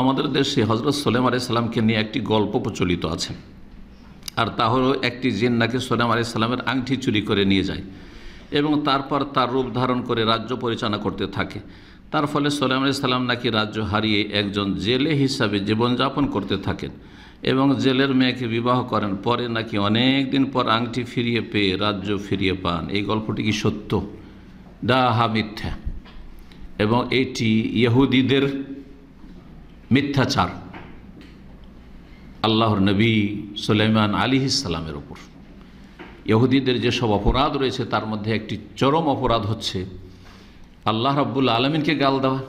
আমাদের দেশে হজরত সুলাইমান আলাইহিস সালামকে নিয়ে একটি গল্প প্রচলিত আছে। আর তা হলো একটি জিন নাকি সুলাইমান আলাইহিস সালামের আংটি চুরি করে নিয়ে যায় এবং তারপর তার রূপ ধারণ করে রাজ্য পরিচালনা করতে থাকে। তার ফলে সুলাইমান আলাইহিস সালাম নাকি রাজ্য হারিয়ে একজন জেলে হিসাবে জীবনযাপন করতে থাকেন এবং জেলের মেয়েকে বিবাহ করেন। পরে নাকি অনেক দিন পর আংটি ফিরিয়ে পেয়ে রাজ্য ফিরিয়ে পান। এই গল্পটি কি সত্য? ডাহা মিথ্যা, এবং এটি ইহুদিদের মিথ্যাচার আল্লাহর নবী সুলাইমান আলাইহিস সালামের ওপর। ইহুদিদের যেসব অপরাধ রয়েছে তার মধ্যে একটি চরম অপরাধ হচ্ছে আল্লাহ রাব্বুল আলামিনকে গাল দেওয়া,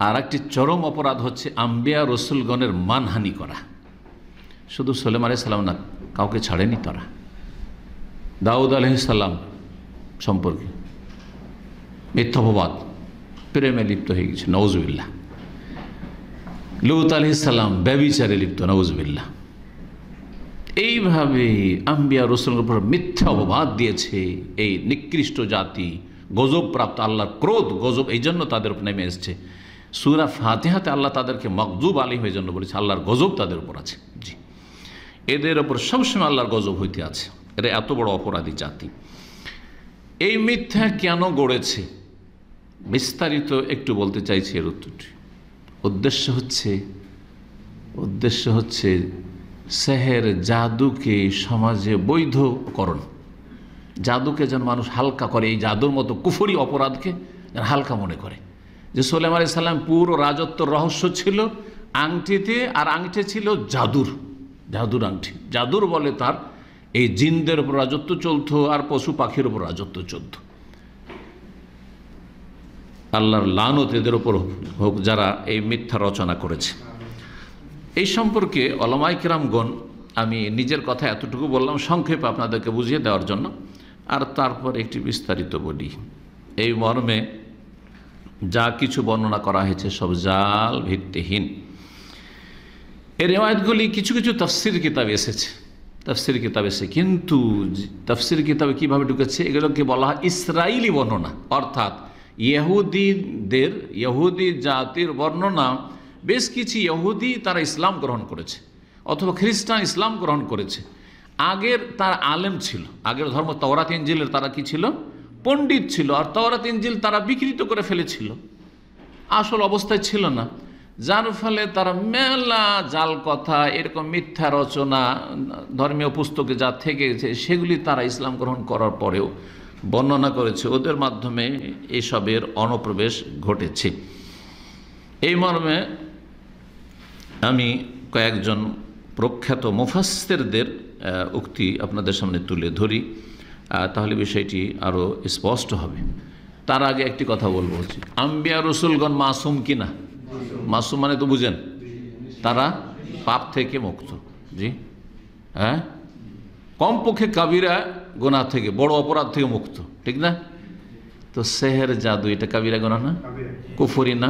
আর একটি চরম অপরাধ হচ্ছে আম্বিয়া রসুলগণের মানহানি করা। শুধু সুলাইমান আলাইহিস সালাম না, কাউকে ছাড়েনি তারা। দাউদ আলাইহিস সালাম সম্পর্কে মিথ্যাপবাদ, প্রেমে লিপ্ত হয়ে গেছে, নাউজুবিল্লাহ। লূত আলাইহিস সালাম ব্যভিচারে লিপ্ত, নাউজুবিল্লাহ। এইভাবে আম্বিয়া রসুলের উপর মিথ্যা অপবাদ দিয়েছে এই নিকৃষ্ট জাতি, গজব প্রাপ্ত, আল্লাহর ক্রোধ গজব এই জন্য তাদের উপর নেমে এসছে। সূরা ফাতিহাতে আল্লাহ তাদেরকে মগজুব আলাইহিম এই জন্য বলেছে, আল্লাহর গজব তাদের উপর আছে। জি, এদের ওপর সবসময় আল্লাহর গজব হইতে আছে। এরা এত বড় অপরাধী জাতি। এই মিথ্যা কেন গড়েছে বিস্তারিত একটু বলতে চাইছি। এর উত্তরটি উদ্দেশ্য হচ্ছে সেহের, জাদুকে সমাজে বৈধকরণ। জাদুকে যেন মানুষ হালকা করে, এই জাদুর মতো কুফরি অপরাধকে যেন হালকা মনে করে। যে সুলাইমান আলাইহিস সালাম পুরো রাজত্বর রহস্য ছিল আংটিতে, আর আংটি ছিল জাদুর আংটি। জাদুর বলে তার এই জিনদের উপর রাজত্ব চলত আর পশু পাখির উপর রাজত্ব চলত। আল্লাহর লানত এদের উপর হোক যারা এই মিথ্যা রচনা করেছে। এই সম্পর্কে উলামায়ে কিরামগণ, আমি নিজের কথা এতটুকু বললাম সংক্ষেপে আপনাদেরকে বুঝিয়ে দেওয়ার জন্য, আর তারপর একটি বিস্তারিত বলি। এই মর্মে যা কিছু বর্ণনা করা হয়েছে সব জাল, ভিত্তিহীন। এই রিওয়ায়াতগুলি কিছু কিছু তাফসীর কিতাবে এসেছে, কিন্তু তাফসীর কিতাবে কীভাবে ঢুকেছে এগুলোকে বলা হয় ইসরাইলি বর্ণনা, অর্থাৎ ইহুদি জাতির বর্ণনা। বেশ কিছু ইহুদি তারা ইসলাম গ্রহণ করেছে অথবা খ্রিস্টান ইসলাম গ্রহণ করেছে। আগের তার আলেম ছিল, আগের ধর্ম তাওরাত ইনজিলের তারা কি ছিল? পণ্ডিত ছিল। আর তাওরাত ইনজিল তারা বিকৃত করে ফেলেছিল, আসল অবস্থায় ছিল না। যার ফলে তারা মেলা জাল কথা, এরকম মিথ্যা রচনা ধর্মীয় পুস্তকে যা থেকে গেছে সেগুলি তারা ইসলাম গ্রহণ করার পরেও বর্ণনা করেছে। ওদের মাধ্যমে এসবের অনুপ্রবেশ ঘটেছে। এই মর্মে আমি কয়েকজন প্রখ্যাত মুফাসসিরদের উক্তি আপনাদের সামনে তুলে ধরি, তাহলে বিষয়টি আরও স্পষ্ট হবে। তার আগে একটি কথা বলবো, হচ্ছে আম্বিয়া রসুলগণ মাসুম কিনা? মাসুম মানে তো বুঝেন, তারা পাপ থেকে মুক্ত। জি হ্যাঁ, কমপক্ষে কাবিরা গুনাহ থেকে, বড় অপরাধ থেকে মুক্ত, ঠিক না? তো সেহের, জাদু, এটা কাবিরা গুনাহ না? কুফরি না?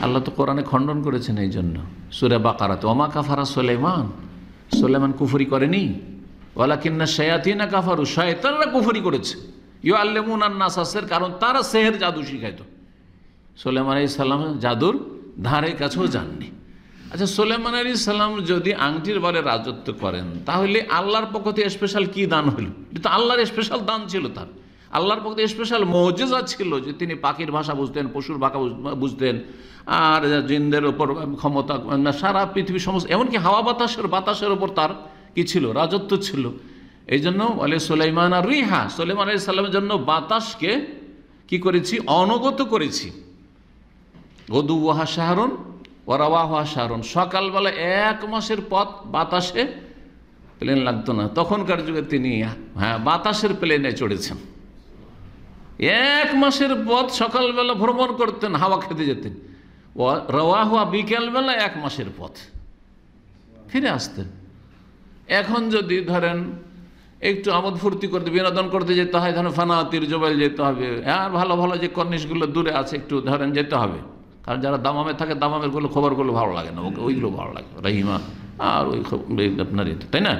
আল্লাহ তো কোরআনে খণ্ডন করেছেন এই জন্য। সূরা বাকারাতে ওমা কাফারা সুলাইমান কুফরি করেনি, ওয়ালাকিন্না শায়াতিনা কাফারু, শয়তানরা কুফরি করেছে। ইউআল্লিমুনান নাস সিহর, কারণ তারা সেহের, জাদু শিখাইতো। সুলাইমান আলাইহিস সালাম জাদুর ধারে কাছেও যাননি। আচ্ছা, সুলাইমান আলাইহিস সালাম যদি আংটির বলে রাজত্ব করেন, তাহলে আল্লাহর পক্ষ থেকে স্পেশাল কি দান হইল? এটা তো আল্লাহর স্পেশাল দান ছিল তার। আল্লাহর পক্ষ থেকে স্পেশাল মুজিজা ছিল যে তিনি পাখির ভাষা বুঝতেন, পশুর ভাষা বুঝতেন, আর জিনদের ওপর ক্ষমতা, সারা পৃথিবীর সমস্ত, এমনকি হাওয়া বাতাসের ওপর তার কি ছিল? রাজত্ব ছিল। এই জন্য বলে সুলাইমান আর রিহা, সুলাইমান আলাইহিস সালামের জন্য বাতাসকে কি করেছি? অনগত করেছি। গদুওয়াহা শাহরুন ওয়া রাওয়াহুহা শাহরুন, সকালবেলা 1 মাসের পথ বাতাসে প্লেন লাগতো না। তখনকার যুগে তিনি বাতাসের প্লেনে চড়েছেন। 1 মাসের পথ সকালবেলা ভ্রমণ করতেন, হাওয়া খেতে যেতেন। রাওয়াহুহা, বিকেলবেলা 1 মাসের পথ ফিরে আসতেন। এখন যদি ধরেন একটু আমোদ ফুর্তি করতে, বিনোদন করতে যেতে হয়, ধরেন ফানাতির জবাইল যেতে হবে, আর ভালো ভালো যে কর্নিশগুলো দূরে আছে একটু ধরেন যেতে হবে, কারণ যারা দামামে থাকে দামামের গুলো খবরগুলো ভালো লাগে না, ওইগুলো ভালো লাগে, রহিমা আর ওই আপনার এতে, তাই না?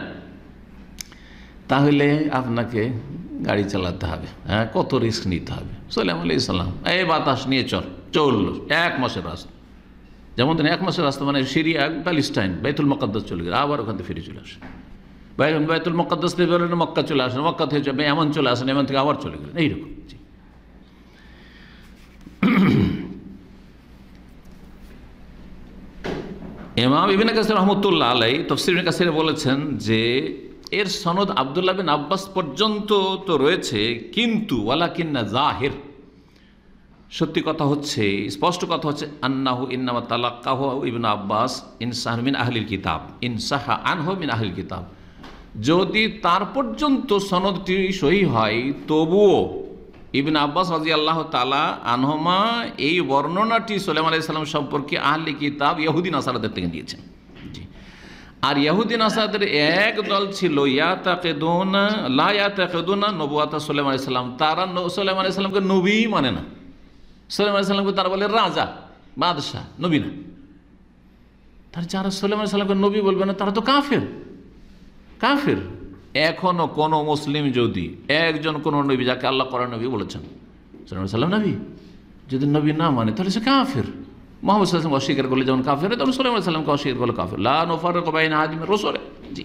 তাহলে আপনাকে গাড়ি চালাতে হবে, হ্যাঁ, কত রিস্ক নিতে হবে। সুলাইমান আলাইহিস সালাম এই বাতাস নিয়ে চলল 1 মাসের রাস্তা, যেমন ধরেন 1 মাসের রাস্তা, মানে সিরিয়া প্যালেস্টাইন বাইতুল মুকাদ্দাস চলে গেলে আবার ওখান থেকে ফিরে চলে আসে, বাইতুল মুকাদ্দাস থেকে বেরোলেন মক্কা চলে আসেন, মক্কা থেকে এমন চলে আসেন, এমন থেকে আবার চলে গেলেন, এইরকম। ইমাম ইবনে কাসির রাহমাতুল্লাহ আলাইহি তাফসীর ইবনে কাসিরে বলেছেন যে এর সনদ আব্দুল্লাহ বিন আব্বাস পর্যন্ত তো রয়েছে, কিন্তু ওয়ালাকিন্না জাহির, সত্যি কথা হচ্ছে, স্পষ্ট কথা হচ্ছে, আন্নাহু ইন্নামা তালাক্কাহু ইবনে আব্বাস ইনসাহ মিন আহলিল কিতাব ইনসাহা আনহু মিন আহলিল কিতাব। যদি তার পর্যন্ত সনদটি সহি হয়, তবুও ইবনে আব্বাস রাদিয়াল্লাহু তাআলা আনহুমা এই বর্ণনাটি সুলাইমান আলাইহিস সালাম সম্পর্কে আহলি কিতাব ইহুদি নাসারাদের থেকে নিয়েছেন। আর ইহুদি নাসারাদের এক দল ছিল ইয়াতাকিদুনা লা ইয়াতাকিদুনা নবুওয়াত সুলাইমান আলাইহিস সালাম, তারা সুলাইমান আলাইহিস সালামকে নবী মানে না, সুলাইমান আলাইহিস সালামকে তারা বলে রাজা বাদশাহ, নবী না। তার যারা সুলাইমান আলাইহিস সালামকে নবী বলবে না তারা তো কাফের, কাফের। এখনো কোনো মুসলিম যদি একজন কোনো নবী যাকে আল্লাহ কোরআন নবী বলেছেন সুলাইমান আলাইহিস সালাম নবী, যদি নবী না মানে তাহলে সে কাফের। মুহাম্মদ সাল্লাল্লাহু আলাইহি ওয়াসাল্লাম অস্বীকার করলে যেমন কাফের, তখন সুলাইমান আলাইহিস সালামকে অস্বীকার করলে কাফের। লা নুফাররিকু বাইনা আহাদিন মির রাসূলি। জি,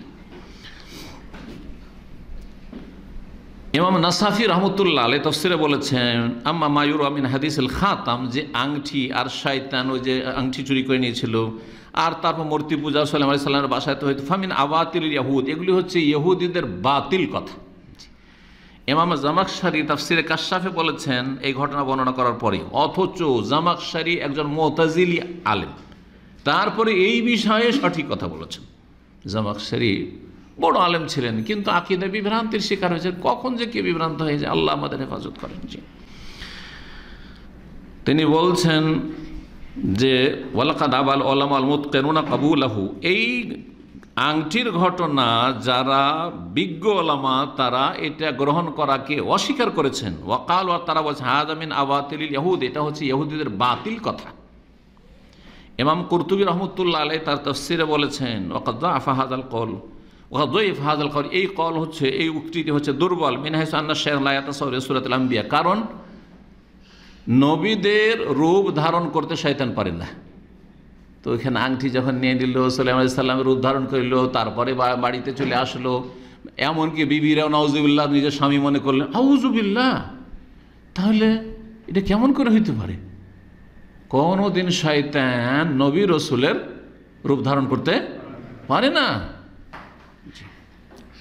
ইমাম নাসাফি রাহমাতুল্লাহ আলাইহি তাফসীরে বলেছেন, আম্মা মা ইউরা মিন হাদিসিল খাতাম, যে আংটি আর শয়তান ওই যে আংটি চুরি করে নিয়েছিল, আর তারপর মূর্তি পূজা সুলাইমান আলাইহিস সালামের বাসায় তো হয়তো ফামিন আবাতিল ইয়াহুদ, এগুলি হচ্ছে ইহুদিদের বাতিল কথা। ইমাম জামাখশারি তাফসীরে কাশফে বলেছেন এই ঘটনা বর্ণনা করার পরে, অথচ জামাখশারি একজন মুতাজিলি আলেম, তারপরে এই বিষয়ে সঠিক কথা বলেছেন। জামাখশারি বড় আলেম ছিলেন, কিন্তু আকীদা বিভ্রান্তির শিকার হয়েছে। কখন যে কে বিভ্রান্ত হয়ে যায়, আল্লাহ আমাদের হেফাজত করেন। তিনি বলছেন যে ওয়ালাকাদ আবাল উলামা আল মুতকিনুনা কাবুলাহু, এই আংটির ঘটনা যারা বিজ্ঞ ওলামা তারা এটা গ্রহণ করাকে অস্বীকার করেছেন। ওয়াকাল, তারা বলছে হাযা মিন আবাতিলিল ইহুদ, এটা হচ্ছে ইহুদিদের বাতিল কথা। ইমাম কুরতুবী রাহমাতুল্লাহ আলাইহি তার তাফসীরে বলেছেন, ওয়াকাদ যাফা হাযাল কওল, ওয়াকাদ যাফা হাযাল কওল, এই কওল হচ্ছে, এই উক্তিটি হচ্ছে দুর্বল। মিন হাইসু আন্না শাইখ লা ইয়াতাসাওয়ারু সূরাতুল আম্বিয়া, কারণ নবীদের রূপ ধারণ করতে শয়তান পারে না। তো ওইখানে আংটি যখন নিয়ে নিল, সুলাইমান আলাইহিস সালামের রূপ ধারণ করিল, তারপরে বাড়িতে চলে আসলো, এমনকি বিবিরাও নাউজুবিল্লাহ নিজের স্বামী মনে করলেন, আউযুবিল্লাহ, তাহলে এটা কেমন করে হইতে পারে? কোনোদিন শয়তান নবী রসুলের রূপ ধারণ করতে পারে না।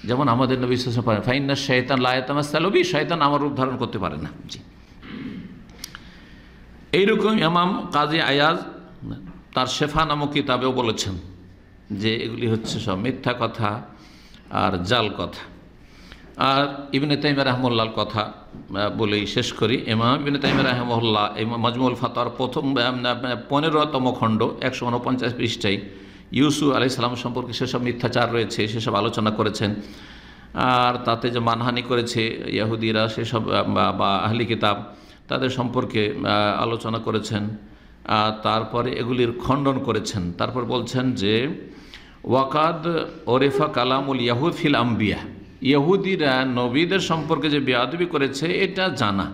যেমন আমাদের নবী সাল্লাল্লাহু আলাইহি ওয়াসাল্লাম, ফাইন্না শাইতান লা ইয়াতামাসসালু বি, শয়তান আমার রূপ ধারণ করতে পারে না। জি, এইরকম ইমাম কাজী আয়াজ তার শেফা নামক কিতাবেও বলেছেন যে এগুলি হচ্ছে সব মিথ্যা কথা আর জাল কথা। আর ইবনে তাইমিয়া রাহমাহুল্লাহর কথা বলেই শেষ করি। ইমাম ইবনে তাইমিয়া রাহমাহুল্লাহ মাজমুউল ফাতাওয়ার প্রথম 15তম খণ্ড 149 পৃষ্ঠায় ইউসুফ আলাইহিস সালাম সম্পর্কে সেসব মিথ্যাচার রয়েছে সেসব আলোচনা করেছেন। আর তাতে যে মানহানি করেছে ইহুদিরা সেসব বা আহলি কিতাব, তাদের সম্পর্কে আলোচনা করেছেন। তারপরে এগুলির খণ্ডন করেছেন। তারপর বলছেন যে ওয়াকাদ ওরেফা কালামুল ইয়াহুদ ফিল আম্বিয়া, ইহুদিরা নবীদের সম্পর্কে যে বেয়াদবি করেছে এটা জানা,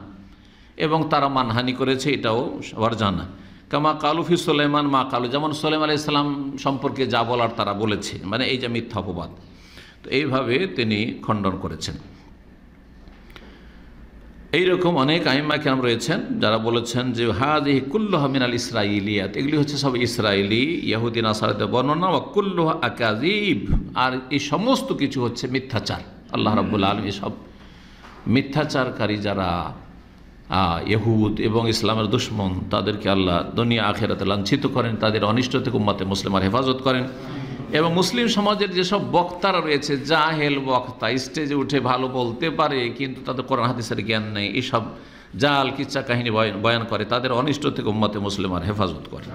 এবং তারা মানহানি করেছে এটাও সবার জানা। কামা কালুফি সুলাইমান মা কালু, যেমন সুলাইমান আলাইহিস সালাম সম্পর্কে যা বলার তারা বলেছে, মানে এই যে মিথ্যা অপবাদ, তো এইভাবে তিনি খণ্ডন করেছেন। এইরকম অনেক আইম্মা কেরাম রয়েছেন যারা বলেছেন যে হাযিহি কুল্লুহা মিনাল ইসরাঈলিয়াত, এগুলি হচ্ছে সব ইসরায়েলি ইহুদি নাসারাদের বর্ণনা, ওয়া কুল্লুহা আকাযিব, আর এই সমস্ত কিছু হচ্ছে মিথ্যাচার। আল্লাহ রাব্বুল আলামিন সব মিথ্যাচারকারী যারা ইহুদ এবং ইসলামের দুশমন, তাদেরকে আল্লাহ দুনিয়া আখিরাতে লাঞ্ছিত করেন, তাদের অনিষ্ট থেকে উম্মতে মুসলিমার হেফাজত করেন। এবং মুসলিম সমাজের যেসব বক্তারা রয়েছে, জাহেল বক্তা, স্টেজে উঠে ভালো বলতে পারে কিন্তু তাদের কোরআন হাদিসের জ্ঞান নেই, এইসব জাল কিচ্ছা কাহিনী বয়ান করে, তাদের অনিষ্ট থেকে উম্মতে মুসলিমার হেফাজত করে।